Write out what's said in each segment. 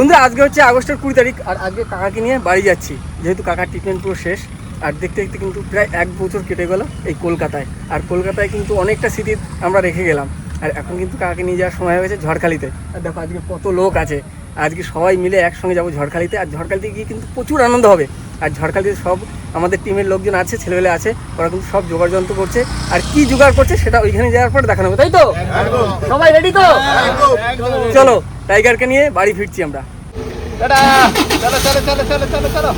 বন্ধুরা আজকে হচ্ছে আগস্টের 20 তারিখ আর আজকে কাকাকে নিয়ে বাড়ি যাচ্ছি, যেহেতু কাকার ট্রিটমেন্ট পুরো শেষ। আর দেখতে দেখতে কিন্তু প্রায় 1 বছর কেটে গেল এই কলকাতায়। আর কলকাতায় কিন্তু অনেকটা স্মৃতি আমরা রেখে গেলাম। আর এখন কিন্তু কাকাকে নিয়ে যাওয়ার সময় হয়ে গেছে ঝড়খালিতে। আর দেখো আজকে কত লোক আছে, আজকে সবাই মিলে একসঙ্গে যাবো ঝড়খালিতে। আর ঝড়খালিতে গিয়ে কিন্তু প্রচুর আনন্দ হবে। আর ঝড়খালিতে সব আমাদের টিমের লোকজন আছে, ছেলেবেলে আছে, ওরা কিন্তু সব জোগাড় যন্ত্র করছে। আর কি জোগাড় করছে সেটা ওইখানে যাওয়ার পর দেখানো হবে, তাই তো? সবাই রেডি তো? চলো টাইগারকে নিয়ে বাড়ি ফিরছি আমরা। চলো।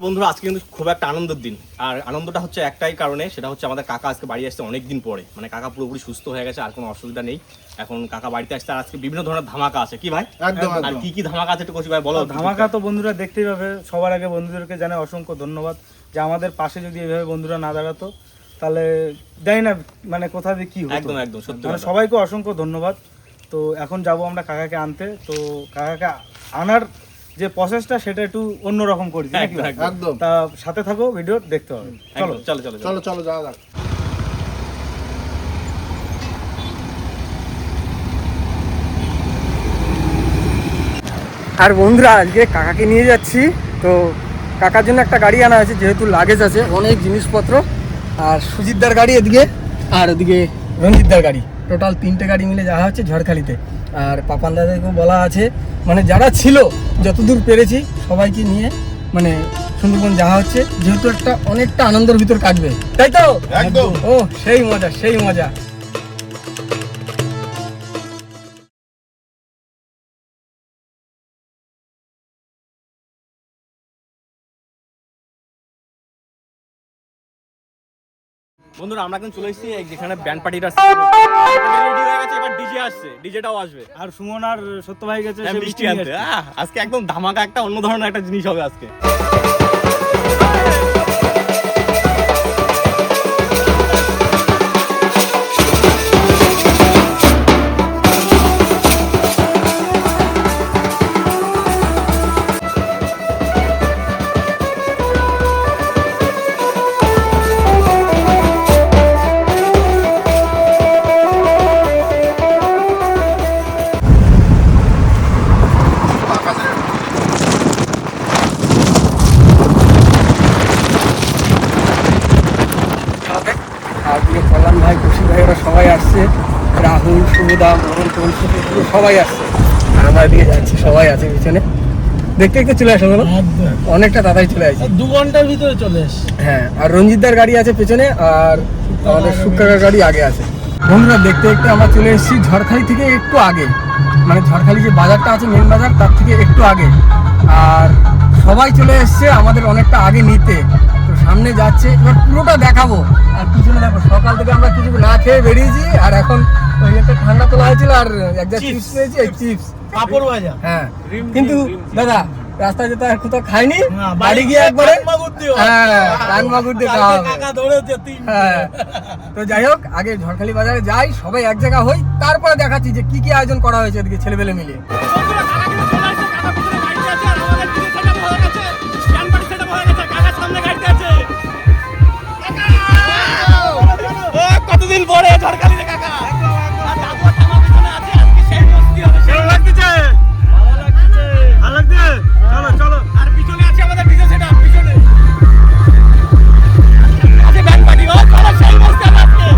বন্ধুরা আজকে কিন্তু খুব একটা আনন্দের দিন। আর আনন্দটা হচ্ছে একটাই কারণে, সেটা হচ্ছে আমাদের কাকা আজকে বাড়ি আসছে অনেকদিন পরে। মানে কাকা পুরোপুরি সুস্থ হয়ে গেছে, আর কোনো অসুবিধা নেই। এখন কাকা বাড়িতে আসছে। আর আজকে বিভিন্ন ধরনের ধামাকা আছে, কি ভাই? আর কি ধামাকা আছে একটু কচি ভাই বলো। ধামাকা তো বন্ধুরা দেখতেই পাবে। সবার আগে বন্ধুদেরকে জানাই অসংখ্য ধন্যবাদ, যে আমাদের পাশে যদি এইভাবে বন্ধুরা না দাঁড়াতো তাহলে জানি না মানে কোথা দিয়ে কি হতো। একদম সত্যি মানে সবাইকে অসংখ্য ধন্যবাদ। তো এখন যাব আমরা কাকাকে আনতে। তো কাকাকে আনার যে প্রসেসটা সেটা একটু অন্যরকম করি, একদম। তা সাথে থাকো, ভিডিও দেখতে হবে। চলো যাওয়া যাক। আর বন্ধুরা আজকে কাকাকে নিয়ে যাচ্ছি। তো কাকার জন্য একটা গাড়ি আনা হয়েছে, যেহেতু লাগেজ আছে অনেক জিনিসপত্র। আর সুজিতদার গাড়ি এদিকে, আর ওদিকে রঞ্জিতদার গাড়ি, টোটাল 3টে গাড়ি মিলে যাওয়া হচ্ছে ঝড়খালিতে। আর পাপান দাদাকেও বলা আছে, মানে যারা ছিল যতদূর পেরেছি সবাইকে নিয়ে মানে সুন্দরবন যাওয়া হচ্ছে, যেহেতু একটা অনেকটা আনন্দের ভিতর কাটবে, তাই তো? একদম। ও সেই মজা। বন্ধুরা আমরা কিন্তু চলে এসেছি যেখানে ব্যান্ড পার্টিটা রেডি হয়ে গেছে। এবার ডিজে আসছে, ডিজেটাও আসবে। আর সুমন আর সত্য ভাই গেছে মিষ্টি আনতে। আজকে একদম ধামাকা, একটা অন্য ধরনের একটা জিনিস হবে আজকে। কল্যাণ ভাই, খুশি ভাই, ওরা সবাই আসছে। রাহুল, শুভদা, মোহন, সবাই আসছে। আর আমরা এদিকে যাচ্ছি, সবাই আছে পিছনে। দেখতে দেখতে চলে আসো, বলো অনেকটা তাড়াতাড়ি চলে আসছে, 2 ঘন্টার ভিতরে চলে এসে। হ্যাঁ, আর রঞ্জিতদার গাড়ি আছে পেছনে, আর আমাদের সুকাকার গাড়ি আগে আছে। বন্ধুরা দেখতে দেখতে আমরা চলে এসেছি ঝড়খালি থেকে একটু আগে, মানে ঝড়খালি যে বাজারটা আছে মেন বাজার, তার থেকে একটু আগে। আর সবাই চলে এসছে আমাদের অনেকটা আগে নিতে। তো সামনে যাচ্ছে, এবার পুরোটা দেখাবো। আর পিছনে দেখো, সকাল থেকে আমরা কিছু না খেয়ে বেরিয়েছি। আর এখন ওই একটা ঠান্ডা তোলা হয়েছিল, আর এক জায়গায় চিপস পেয়েছি, এই চিপস পাপড় ভাজা। হ্যাঁ, কিন্তু দাদা রাস্তায় যেতে আর কোথাও খাইনি, বাড়ি গিয়ে একবারে কান মাগুর দিয়ে খাওয়া হবে। হ্যাঁ, তো যাই হোক, আগে ঝড়খালি বাজারে যাই, সবাই এক জায়গা হই, তারপরে দেখাচ্ছি যে কি কি আয়োজন করা হয়েছে এদিকে ছেলেবেলে মিলে। কতদিন পরে ঝড়খালিতে কাকা। চলো। আর পিছনে আছে আমাদের ডিজে সেটআপ, পিছনে আছে ব্যান্ড পার্টি। চলো সেই মস্তি আজকে।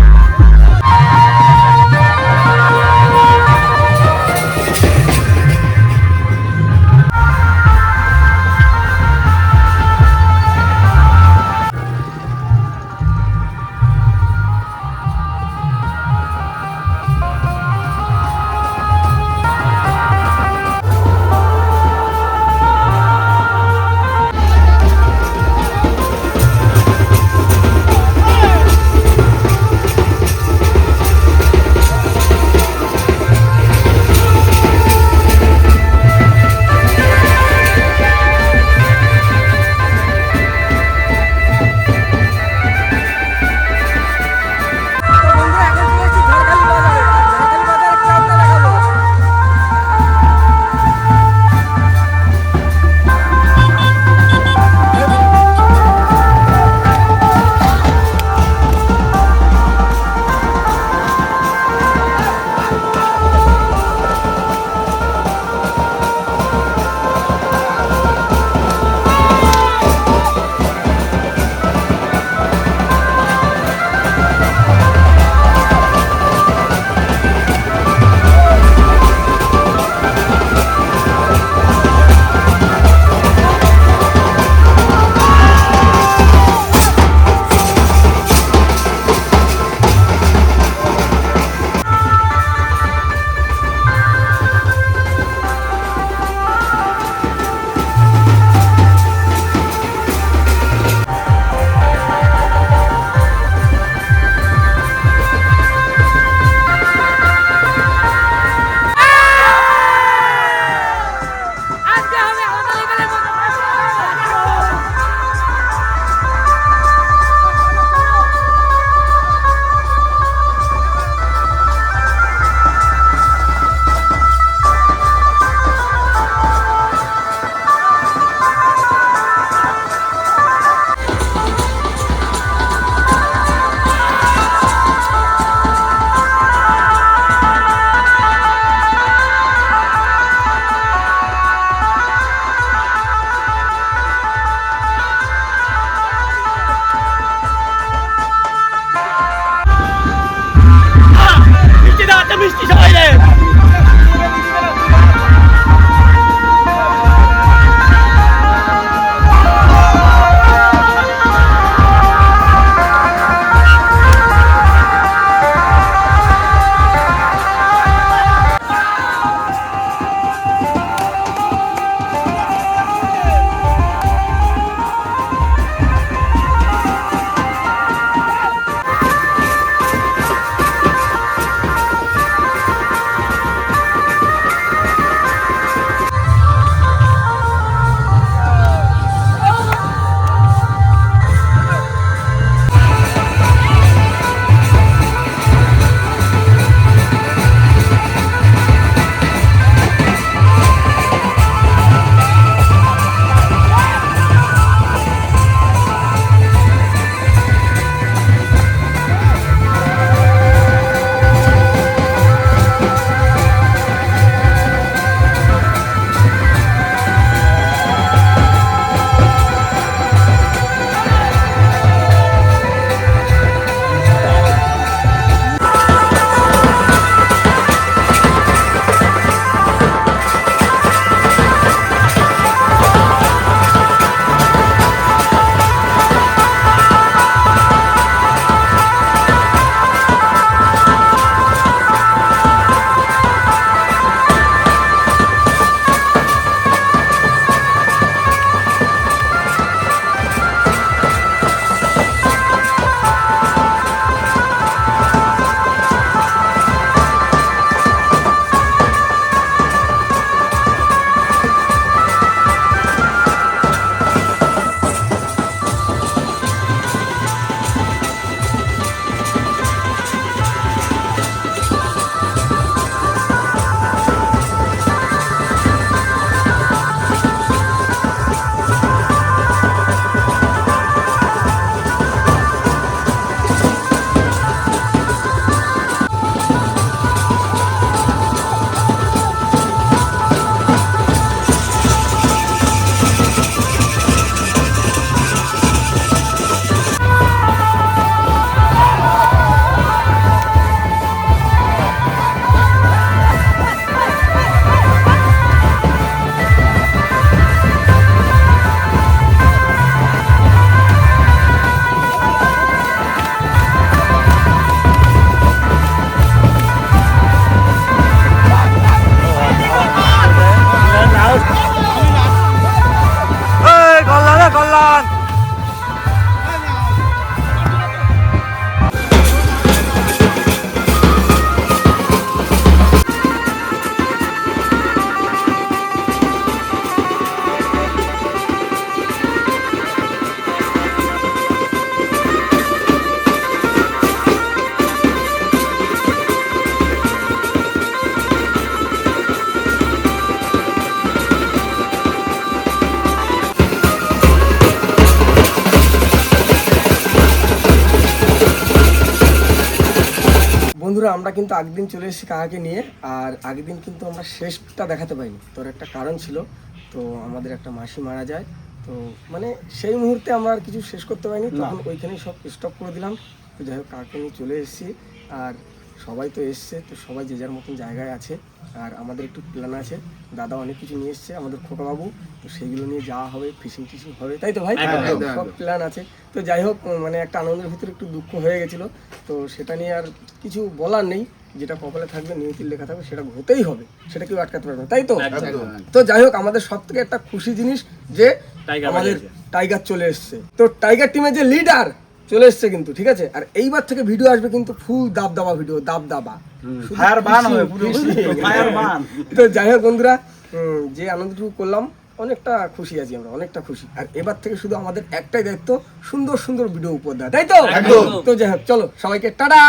বন্ধুরা আমরা কিন্তু আগের দিন চলে এসেছি কাকাকে নিয়ে, আর আগের দিন কিন্তু আমরা শেষটা দেখাতে পাইনি। তোর একটা কারণ ছিল, তো আমাদের একটা মাসি মারা যায়, তো মানে সেই মুহূর্তে আমরা আর কিছু শেষ করতে পারিনি, তখন ওইখানেই সব স্টপ করে দিলাম। তো যাই হোক কাকাকে নিয়ে চলে এসেছি, আর সবাই তো এসছে, তো সবাই যে যার মতন জায়গায় আছে। আর আমাদের একটু প্ল্যান আছে, দাদা অনেক কিছু নিয়ে এসছে, আমাদের খোকাবাবু, তো সেইগুলো নিয়ে যাওয়া হবে, ফিশিং টিশিং হবে, তাই তো ভাই? সব প্ল্যান আছে। তো যাই হোক মানে একটা আনন্দের ভিতরে একটু দুঃখ হয়ে গেছিলো, তো সেটা নিয়ে আর কিছু বলার নেই, যেটা কপালে থাকবে নিয়তির লেখা থাকবে সেটা হতেই হবে, সেটা কেউ আটকাতে পারবে না, তাই তো? তো যাই হোক আমাদের সব থেকে একটা খুশি জিনিস যে আমাদের টাইগার চলে এসছে, তো টাইগার টিমের যে লিডার চলে এসছে কিন্তু, ঠিক আছে? আর এইবার থেকে ভিডিও আসবে কিন্তু ফুল দাবদাবা ভিডিও, দাবদাবা ফায়ার বান হবে পুরো ফায়ার বান। তো যাই হোক বন্ধুরা, যে আনন্দটুকু করলাম অনেকটা খুশি আছি আমরা, অনেকটা খুশি। আর এবার থেকে শুধু আমাদের একটাই দায়িত্ব, সুন্দর সুন্দর ভিডিও উপহার দেওয়া, তাই তো? তো যাই হোক চলো সবাইকে টাটা।